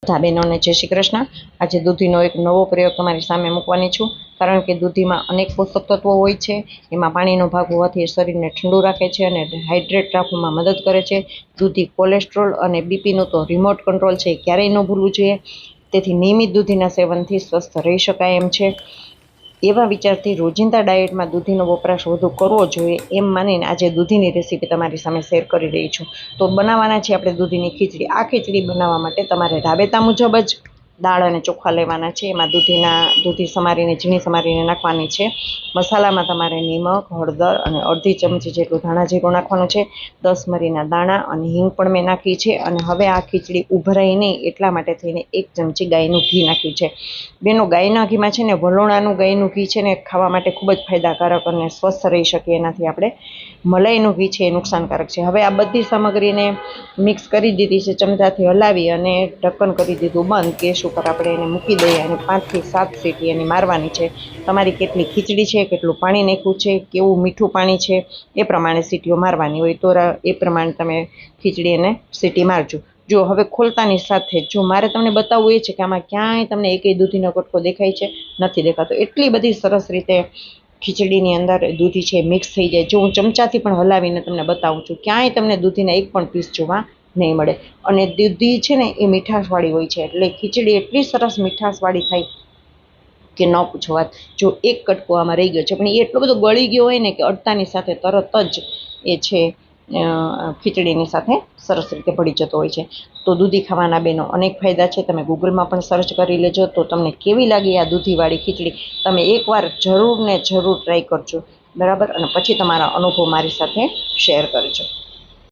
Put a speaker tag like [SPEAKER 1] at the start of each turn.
[SPEAKER 1] બધા બહેનોને જય શ્રી કૃષ્ણ। આજે દૂધીનો એક નવો પ્રયોગ તમારી સામે મૂકવાની છું, કારણ કે દૂધીમાં અનેક પોષક તત્વો હોય છે। એમાં પાણીનો ભાગ હોવાથી શરીરને ઠંડુ રાખે છે અને હાઇડ્રેટ રાખવામાં મદદ કરે છે। દૂધી કોલેસ્ટ્રોલ અને બીપીનું તો રિમોટ કંટ્રોલ છે, ક્યારેય ન ભૂલવું જોઈએ। તેથી નિયમિત દૂધીના સેવનથી સ્વસ્થ રહી શકાય એમ છે। એવા વિચારથી રોજિંદા ડાયટમાં દૂધીનો વપરાશ વધુ કરવો જોઈએ એમ માનીને આજે દૂધીની રેસીપી તમારી સામે શેર કરી રહી છું। તો બનાવવાના છે આપણે દૂધીની ખીચડી। આ ખીચડી બનાવવા માટે તમારે રાબેતા મુજબ જ દાળ અને ચોખા લેવાના છે। એમાં દૂધી સમારીને ઝીણી સમારીને નાખવાની છે। મસાલામાં તમારે નિમક, હળદર અને અડધી ચમચી જેટલું ધાણા જીરું નાખવાનું છે। 10 મરીના દાણા અને હિંગ પણ મેં નાખી છે। અને હવે આ ખીચડી ઉભરાય નહીં એટલા માટે થઈને 1 ચમચી ગાયનું ઘી નાખ્યું છે। બેનો ગાયના ઘીમાં છે ને વલોણાનું ગાયનું ઘી છે ને ખાવા માટે ખૂબ જ ફાયદાકારક અને સ્વસ્થ રહી શકે એનાથી આપણે મલાઈનું ઘી છે એ નુકસાનકારક છે। હવે આ બધી સામગ્રીને મિક્સ કરી દીધી છે, ચમચાથી હલાવી અને ઢક્કન કરી દીધું બંધ। ગેસ ઉપર આપણે એને મૂકી દઈએ અને 5 થી 7 સીટી એની મારવાની છે। તમારી કેટલી ખીચડી છે, કેટલું પાણી નાખ્યું છે, કેવું મીઠું પાણી છે એ પ્રમાણે સીટીઓ મારવાની હોય તો એ પ્રમાણે તમે ખીચડી એને સીટી મારજો। જો હવે ખોલતાની સાથે જો મારે તમને બતાવવું એ છે કે આમાં ક્યાંય તમને એકેય દૂધીનો કટકો દેખાય છે? નથી દેખાતો। એટલી બધી સરસ રીતે ખીચડીની અંદર દૂધી છે મિક્સ થઈ જાય। જો હું ચમચાથી પણ હલાવીને તમને બતાવું છું, ક્યાંય તમને દૂધીના એક પણ પીસ જોવા નહીં મળે। અને દૂધી છે ને એ મીઠાશવાળી હોય છે, એટલે ખીચડી એટલી સરસ મીઠાશવાળી થાય કે ન પૂછો વાત। જો એક કટકો આમાં રહી ગયો છે, પણ એ એટલો બધો ગળી ગયો હોય ને કે અડતાની સાથે તરત જ એ છે ખીચડીની સાથે સરસ રીતે ભળી જતો હોય છે। તો દૂધી ખાવાના બેનો અનેક ફાયદા છે। તમે ગૂગલમાં પણ સર્ચ કરી લેજો તો તમને કેવી લાગી આ દૂધીવાળી ખીચડી તમે એકવાર જરૂર ને જરૂર ટ્રાય કરજો, બરાબર? અને પછી તમારા અનુભવ મારી સાથે શેર કરજો।